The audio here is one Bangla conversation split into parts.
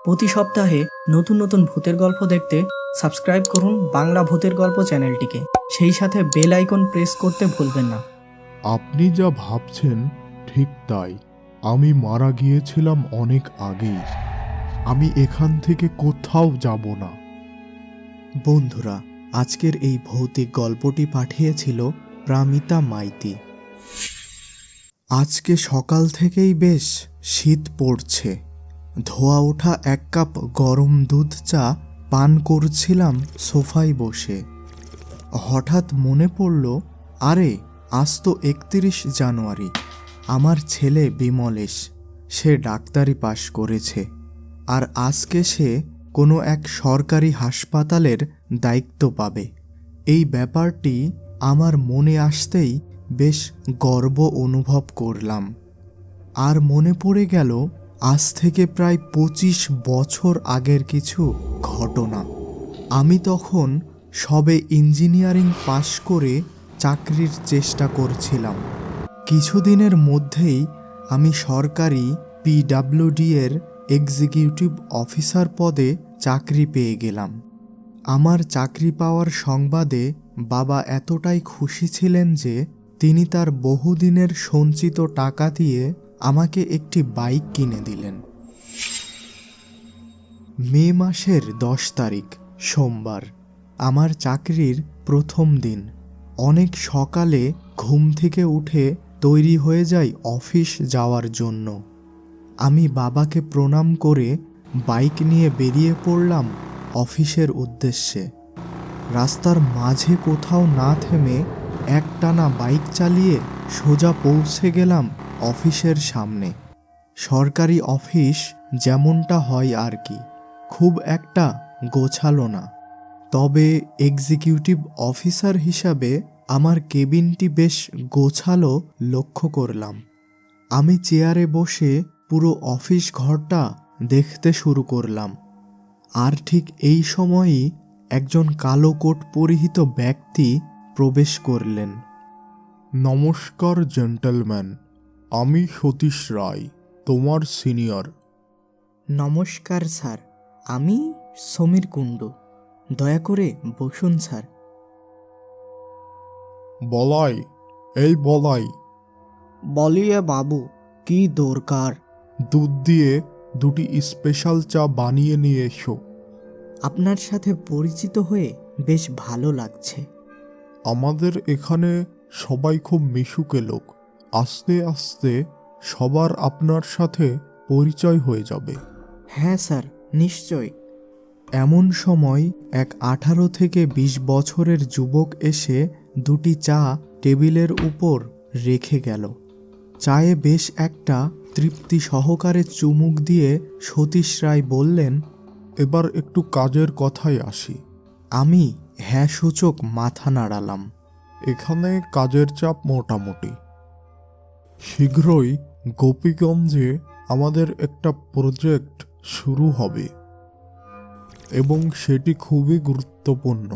প্রতি সপ্তাহে নতুন নতুন ভূতের গল্প দেখতে সাবস্ক্রাইব করুন বাংলা ভূতের গল্প চ্যানেলটিকে। সেই সাথে বেল আইকন প্রেস করতে ভুলবেন না। আপনি যা ভাবছেন ঠিক তাই। আমি মারা গিয়েছিলাম অনেক আগেই। আমি এখান থেকে কোথাও যাব না। বন্ধুরা, আজকের এই ভৌতিক গল্পটি পাঠিয়েছিল প্রামিতা মাইতি। আজকে সকাল থেকেই বেশ শীত পড়ছে। ধোয়া ওঠা এক কাপ গরম দুধ চা পান করছিলাম সোফায় বসে। হঠাৎ মনে পড়ল, আরে আজ তো 31 জানুয়ারি। আমার ছেলে বিমলেশ, সে ডাক্তারি পাশ করেছে, আর আজকে সে কোনো এক সরকারি হাসপাতালের দায়িত্ব পাবে। এই ব্যাপারটি আমার মনে আসতেই বেশ গর্ব অনুভব করলাম। আর মনে পড়ে গেল আজ থেকে প্রায় 25 বছর আগের কিছু ঘটনা। আমি তখন সবে ইঞ্জিনিয়ারিং পাশ করে চাকরির চেষ্টা করছিলাম। কিছুদিনের মধ্যেই আমি সরকারি পিডব্লিউডি এর এক্সিকিউটিভ অফিসার পদে চাকরি পেয়ে গেলাম। আমার চাকরি পাওয়ার সংবাদে বাবা এতটাই খুশি ছিলেন যে তিনি তার বহুদিনের সঞ্চিত টাকা দিয়ে আমাকে একটি বাইক কিনে দিলেন। মে মাসের 10 তারিখ সোমবার, আমার চাকরির প্রথম দিন। অনেক সকালে ঘুম থেকে উঠে তৈরি হয়ে যাই অফিস যাওয়ার জন্য। আমি বাবাকে প্রণাম করে বাইক নিয়ে বেরিয়ে পড়লাম অফিসের উদ্দেশ্যে। রাস্তার মাঝে কোথাও না থেমে একটানা বাইক চালিয়ে সোজা পৌঁছে গেলাম অফিসের সামনে। সরকারি অফিস যেমনটা হয় আর কি, খুব একটা গোছালো না। তবে এক্সিকিউটিভ অফিসার হিসাবে আমার কেবিনটি বেশ গোছালো লক্ষ্য করলাম। আমি চেয়ারে বসে পুরো অফিস ঘরটা দেখতে শুরু করলাম। আর ঠিক এই সময়ই একজন কালো কোট পরিহিত ব্যক্তি প্রবেশ করলেন। নমস্কার জেন্টলম্যান, আমি সতীশ রায়, তোমার সিনিয়র। নমস্কার স্যার, আমি সমীর কুণ্ডু। দয়া করে বসুন স্যার। বলাই, এই বলাই, বলিয়ে বাবু, কি দরকার? দুধ দিয়ে দুটি স্পেশাল চা বানিয়ে নিয়ে এসো। আপনার সাথে পরিচিত হয়ে বেশ ভালো লাগছে। আমাদের এখানে সবাই খুব মিশুকে লোক। আস্তে আস্তে সবার আপনার সাথে পরিচয় হয়ে যাবে। হ্যাঁ স্যার, নিশ্চয়। এমন সময় এক 18 থেকে 20 বছরের যুবক এসে দুটি চা টেবিলের উপর রেখে গেল। চায়ে বেশ একটা তৃপ্তি সহকারে চুমুক দিয়ে সতীশ রায় বললেন, এবার একটু কাজের কথায় আসি। আমি হ্যাঁ সূচক মাথা নাড়ালাম। এখানে কাজের চাপ মোটামুটি। শীঘ্রই গোপীগঞ্জে আমাদের একটা প্রজেক্ট শুরু হবে এবং সেটি খুবই গুরুত্বপূর্ণ।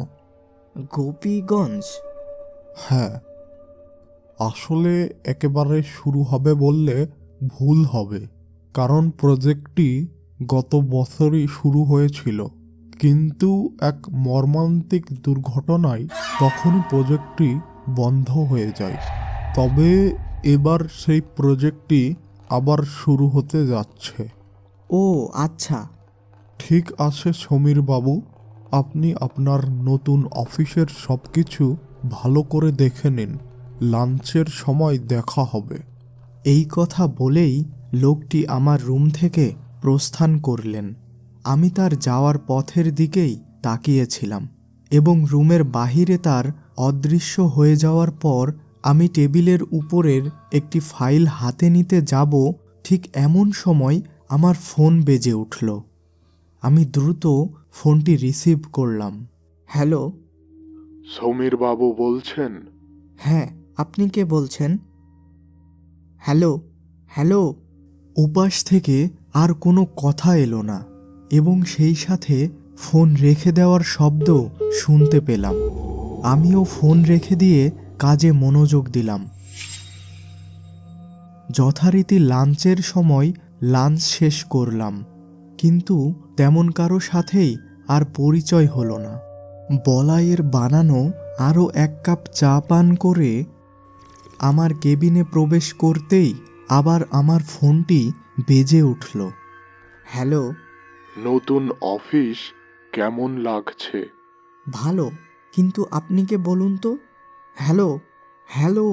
গোপীগঞ্জ? হ্যাঁ, আসলে একেবারে শুরু হবে বললে ভুল হবে, কারণ প্রজেক্টটি গত বছরই শুরু হয়েছিল, কিন্তু এক মর্মান্তিক দুর্ঘটনায় তখনই প্রজেক্টটি বন্ধ হয়ে যায়। তবে এবার সেই প্রজেক্টটি আবার শুরু হতে যাচ্ছে। ও আচ্ছা। ঠিক আছে সমীর বাবু, আপনি আপনার নতুন অফিসের সব কিছু ভালো করে দেখে নিন। লাঞ্চের সময় দেখা হবে। এই কথা বলেই লোকটি আমার রুম থেকে প্রস্থান করলেন। আমি তার যাওয়ার পথের দিকেই তাকিয়েছিলাম এবং রুমের বাহিরে তার অদৃশ্য হয়ে যাওয়ার পর আমি টেবিলের উপরের একটি ফাইল হাতে নিতে যাব, ঠিক এমন সময় আমার ফোন বেজে উঠল। আমি দ্রুত ফোনটি রিসিভ করলাম। হ্যালো। সমীর বাবু বলছেন? হ্যাঁ, আপনি কে বলছেন? Hello hello. উপাস থেকে আর কোনো কথা এলো না এবং সেই সাথে ফোন রেখে দেওয়ার শব্দ শুনতে পেলাম। আমিও ফোন রেখে দিয়ে কাজে মনোযোগ দিলাম। যথারীতি লাঞ্চের সময় লাঞ্চ শেষ করলাম। কিন্তু তেমন কারো সাথেই আর পরিচয় হলো না। বলাইয়ের বানানো আরও 1 কাপ চা পান করে আমার কেবিনে প্রবেশ করতেই আবার আমার ফোনটি বেজে উঠল। হ্যালো। নতুন অফিস কেমন লাগছে? ভালো, কিন্তু আপনি কে বলুন তো? Hello hello.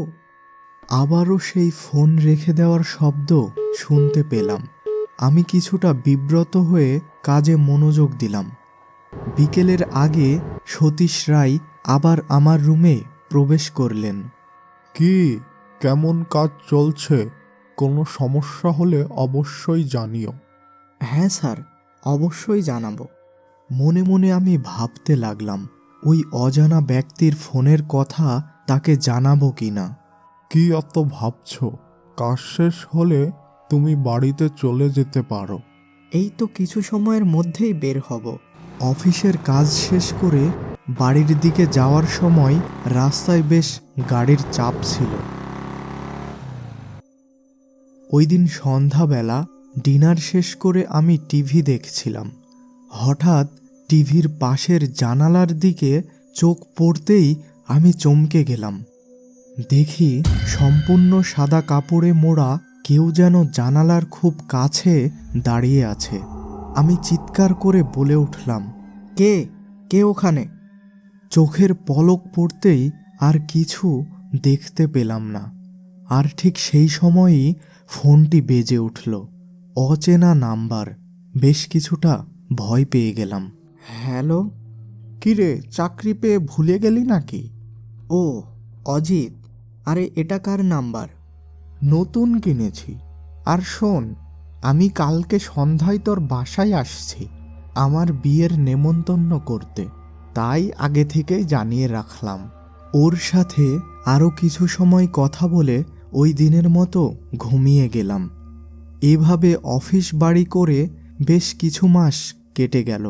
আবারও সেই ফোন রেখে দেওয়ার শব্দ শুনতে পেলাম। আমি কিছুটা বিব্রত হয়ে কাজে মনোযোগ দিলাম। বিকেলের আগে সতীশ রায় আবার আমার রুমে প্রবেশ করলেন। কি কেমন কাজ চলছে? কোনো সমস্যা হলে অবশ্যই জানিও। হ্যাঁ স্যার, অবশ্যই জানাবো। মনে মনে আমি ভাবতে লাগলাম ওই অজানা ব্যক্তির ফোনের কথা তাকে জানাবো কিনা। কি অত ভাবছ? কাজ শেষ হলে তুমি বাড়িতে চলে যেতে পারো। এই তো কিছু সময়ের মধ্যেই বের হব। অফিসের কাজ শেষ করে বাড়ির দিকে যাওয়ার সময় রাস্তায় বেশ গাড়ির চাপ ছিল। ওই দিন সন্ধ্যাবেলা ডিনার শেষ করে আমি টিভি দেখছিলাম। হঠাৎ টিভির পাশের জানালার দিকে চোখ পড়তেই আমি চমকে গেলাম। দেখি সম্পূর্ণ সাদা কাপড়ে মোড়া কেউ যেন জানালার খুব কাছে দাঁড়িয়ে আছে। আমি চিৎকার করে বলে উঠলাম, কে কে ওখানে? চোখের পলক পড়তেই আর কিছু দেখতে পেলাম না। আর ঠিক সেই সময়ই ফোনটি বেজে উঠল। অচেনা নাম্বার। বেশ কিছুটা ভয় পেয়ে গেলাম। হ্যালো। কিরে, চাকরি পেয়ে ভুলে গেলি নাকি? ও অজিত, আরে এটা কার নাম্বার? নতুন কিনেছি। আর শোন, আমি কালকে সন্ধ্যায় তোর বাসায় আসছি আমার বিয়ের নেমন্তন্ন করতে, তাই আগে থেকেই জানিয়ে রাখলাম। ওর সাথে আরও কিছু সময় কথা বলে ওই দিনের মতো ঘুমিয়ে গেলাম। এভাবে অফিস বাড়ি করে বেশ কিছু মাস কেটে গেল।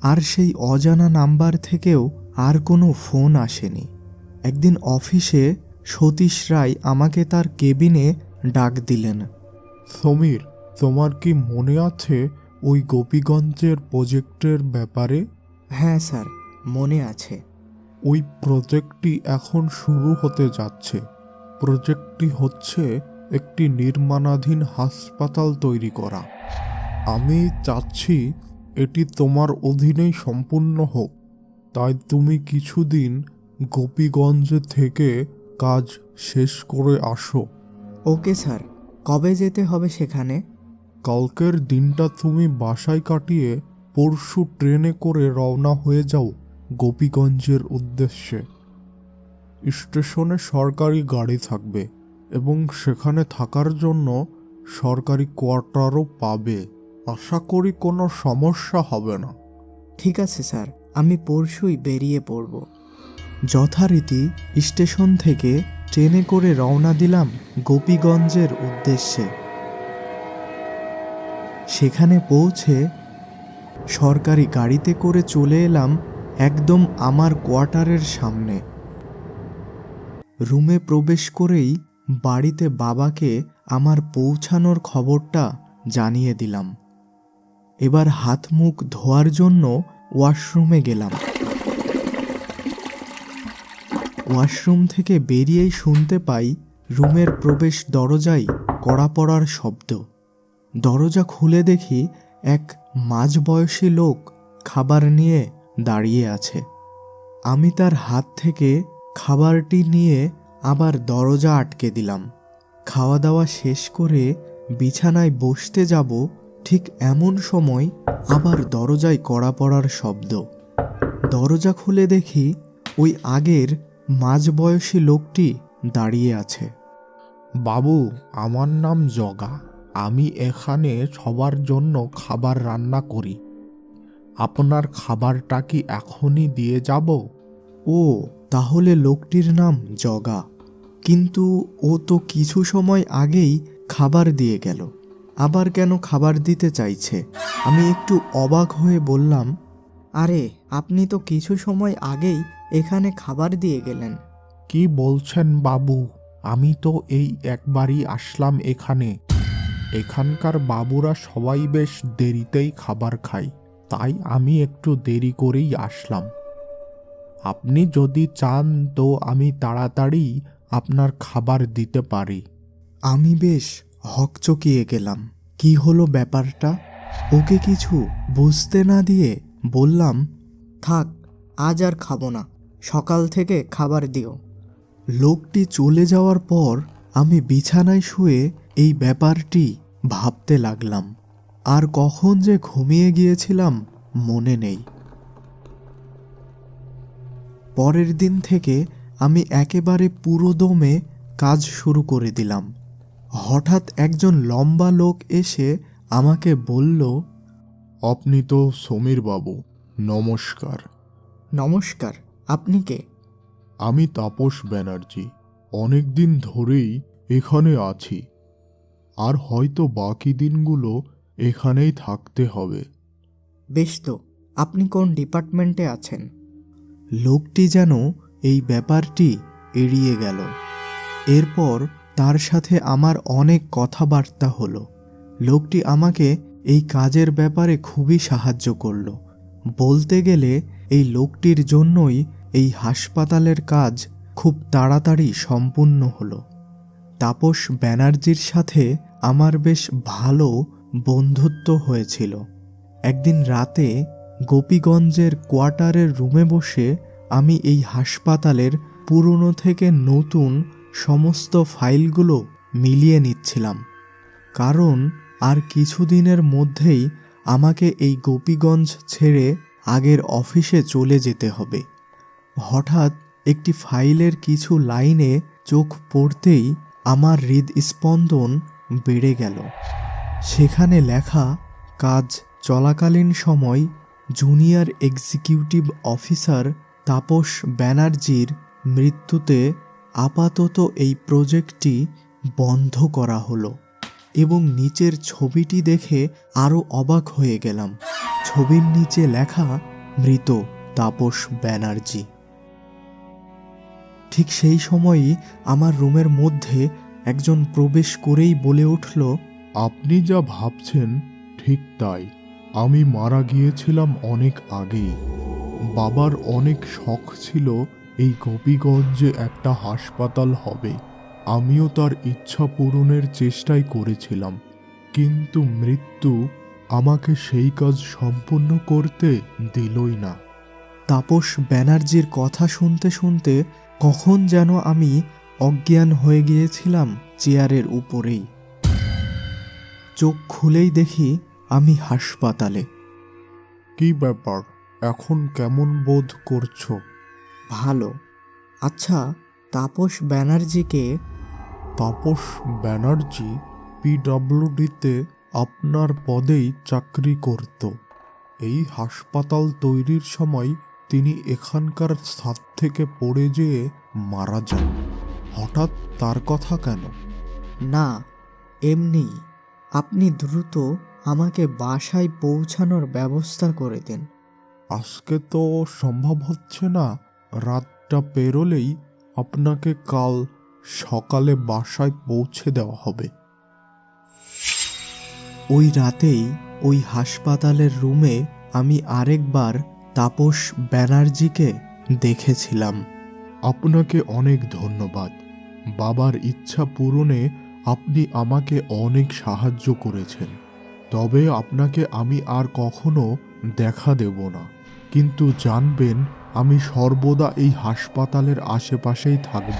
আর সেই অজানা নাম্বার থেকেও আর কোনো ফোন আসেনি। একদিন অফিসে সতীশ রায় আমাকে তার কেবিনে ডাক দিলেন। সমীর, তোমার কি মনে আছে ওই গোপীগঞ্জের প্রজেক্টের ব্যাপারে? হ্যাঁ স্যার, মনে আছে। ওই প্রজেক্টটি এখন শুরু হতে যাচ্ছে। প্রজেক্টটি হচ্ছে একটি নির্মাণাধীন হাসপাতাল তৈরি করা। আমি চাচ্ছি এটি তোমার অধীনেই সম্পূর্ণ হোক। তাই তুমি কিছুদিন গোপীগঞ্জ থেকে কাজ শেষ করে আসো। ওকে স্যার, কবে যেতে হবে সেখানে? কালকের দিনটা তুমি বাসায় কাটিয়ে পরশু ট্রেনে করে রওনা হয়ে যাও গোপীগঞ্জের উদ্দেশ্যে। স্টেশনে সরকারি গাড়ি থাকবে এবং সেখানে থাকার জন্য সরকারি কোয়ার্টারও পাবে। আশা করি কোনো সমস্যা হবে না। ঠিক আছে স্যার, আমি পরশুই বেরিয়ে পড়ব। যথারীতি স্টেশন থেকে ট্রেনে করে রওনা দিলাম গোপীগঞ্জের উদ্দেশ্যে। সেখানে পৌঁছে সরকারি গাড়িতে করে চলে এলাম একদম আমার কোয়ার্টারের সামনে। রুমে প্রবেশ করেই বাড়িতে বাবাকে আমার পৌঁছানোর খবরটা জানিয়ে দিলাম। এবার হাত মুখ ধোয়ার জন্য ওয়াশরুমে গেলাম। ওয়াশরুম থেকে বেরিয়েই শুনতে পাই রুমের প্রবেশ দরজায় কড়া পড়ার শব্দ। দরজা খুলে দেখি এক মাঝবয়সী লোক খাবার নিয়ে দাঁড়িয়ে আছে। আমি তার হাত থেকে খাবারটি নিয়ে আবার দরজা আটকে দিলাম। খাওয়া দাওয়া শেষ করে বিছানায় বসতে যাব, ঠিক এমন সময় আবার দরজায় কড়া পড়ার শব্দ। দরজা খুলে দেখি ওই আগের মাঝবয়সী লোকটি দাঁড়িয়ে আছে। বাবু, আমার নাম জগা। আমি এখানে সবার জন্য খাবার রান্না করি। আপনার খাবারটা কি এখনই দিয়ে যাব? ও, তাহলে লোকটির নাম জগা। কিন্তু ও তো কিছু সময় আগেই খাবার দিয়ে গেল, আবার কেন খাবার দিতে চাইছে? আমি একটু অবাক হয়ে বললাম, আরে আপনি তো কিছু সময় আগেই এখানে খাবার দিয়ে গেলেন। কি বলছেন বাবু? আমি তো এই একবারই আসলাম এখানে। এখানকার বাবুরা সবাই বেশ দেরিতেই খাবার খায়, তাই আমি একটু দেরি করেই আসলাম। আপনি যদি চান তো আমি তাড়াতাড়ি আপনার খাবার দিতে পারি। আমি বেশ হকচকিয়ে গেলাম। কি হলো ব্যাপারটা? ওকে কিছু বুঝতে না দিয়ে বললাম, থাক, আজ আর খাবো না, সকাল থেকে খাবার দিও। লোকটি চলে যাওয়ার পর আমি বিছানায় শুয়ে এই ব্যাপারটি ভাবতে লাগলাম। আর কখন যে ঘুমিয়ে গিয়েছিলাম মনে নেই। পরের দিন থেকে আমি একেবারে পুরোদমে কাজ শুরু করে দিলাম। হঠাৎ একজন লম্বা লোক এসে আমাকে বলল, আপনি তো সমীর বাবু, নমস্কার। নমস্কার, আপনি কে? আমি তাপস ব্যানার্জি, অনেক দিন ধরেই এখানে আছি, আর হয়তো বাকি দিনগুলো এখানেই থাকতে হবে। বেশ তো, আপনি কোন ডিপার্টমেন্টে আছেন? লোকটি যেন এই ব্যাপারটি এড়িয়ে গেল। এরপর তার সাথে আমার অনেক কথাবার্তা হলো। লোকটি আমাকে এই কাজের ব্যাপারে খুবই সাহায্য করলো। বলতে গেলে এই লোকটির জন্যই এই হাসপাতালের কাজ খুব তাড়াতাড়ি সম্পূর্ণ হলো। তাপস ব্যানার্জির সাথে আমার বেশ ভালো বন্ধুত্ব হয়েছিল। একদিন রাতে গোপীগঞ্জের কোয়ার্টারের রুমে বসে আমি এই হাসপাতালের পুরনো থেকে নতুন সমস্ত ফাইলগুলো মিলিয়ে নিচ্ছিলাম, কারণ আর কিছুদিনের মধ্যেই আমাকে এই গোপীগঞ্জ ছেড়ে আগের অফিসে চলে যেতে হবে। হঠাৎ একটি ফাইলের কিছু লাইনে চোখ পড়তেই আমার হৃদস্পন্দন বেড়ে গেল। সেখানে লেখা, কাজ চলাকালীন সময় জুনিয়র এক্সিকিউটিভ অফিসার তাপস ব্যানার্জির মৃত্যুতে আপাতত এই প্রজেক্টটি বন্ধ করা হলো। এবং নিচের ছবিটি দেখে আরও অবাক হয়ে গেলাম। ছবির নিচে লেখা, মৃত তাপস ব্যানার্জি। ঠিক সেই সময়ই আমার রুমের মধ্যে একজন প্রবেশ করেই বলে উঠল, আপনি যা ভাবছেন ঠিক তাই। আমি মারা গিয়েছিলাম অনেক আগেই। বাবার অনেক শখ ছিল এই গোপীগঞ্জে একটা হাসপাতাল হবে। আমিও তার ইচ্ছা পূরণের চেষ্টাই করেছিলাম, কিন্তু মৃত্যু আমাকে সেই কাজ সম্পূর্ণ করতে দিলই না। তাপস ব্যানার্জির কথা শুনতে শুনতে কখন যেন আমি অজ্ঞান হয়ে গিয়েছিলাম চেয়ারের উপরেই। চোখ খুলেই দেখি আমি হাসপাতালে। কি ব্যাপার, এখন কেমন বোধ করছো? ভালো। আচ্ছা, তাপস ব্যানার্জিকে? তাপস ব্যানার্জি পিডব্লিউডিতে আপনার পদেই চাকরি করত। এই হাসপাতাল তৈরির সময় তিনি এখানকার ছাদ থেকে পড়ে যেয়ে মারা যান। হঠাৎ তার কথা কেন? না, এমনি। আপনি দ্রুত আমাকে বাসায় পৌঁছানোর ব্যবস্থা করে দিন। আজকে তো সম্ভব হচ্ছে না। রাতটা পেরোলেই আপনাকে কাল সকালে বাসায় পৌঁছে দেওয়া হবে। ওই রাতেই ওই হাসপাতালের রুমে আমি আরেকবার তাপস ব্যানার্জিকে দেখেছিলাম। আপনাকে অনেক ধন্যবাদ। বাবার ইচ্ছা পূরণে আপনি আমাকে অনেক সাহায্য করেছেন। তবে আপনাকে আমি আর কখনো দেখা দেব না, কিন্তু জানবেন আমি সর্বদা এই হাসপাতালের আশেপাশেই থাকব।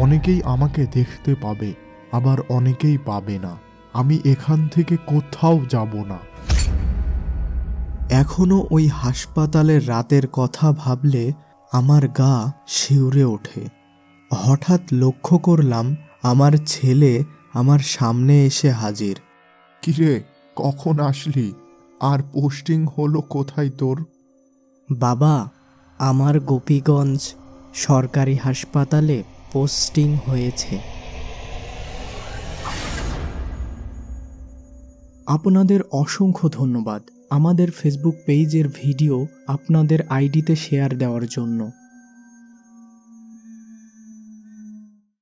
অনেকেই আমাকে দেখতে পাবে, আবার অনেকেই পাবে না। আমি এখান থেকে কোথাও যাব না। এখনো ওই হাসপাতালের রাতের কথা ভাবলে আমার গা শিউরে ওঠে। হঠাৎ লক্ষ্য করলাম আমার ছেলে আমার সামনে এসে হাজির। কিরে, কখন আসলি? আর পোস্টিং হলো কোথায় তোর? বাবা, আমার গোপীগঞ্জ সরকারি হাসপাতালে পোস্টিং হয়েছে। আপনাদের অসংখ্য ধন্যবাদ আমাদের ফেসবুক পেজের ভিডিও আপনাদের আইডিতে শেয়ার দেওয়ার জন্য।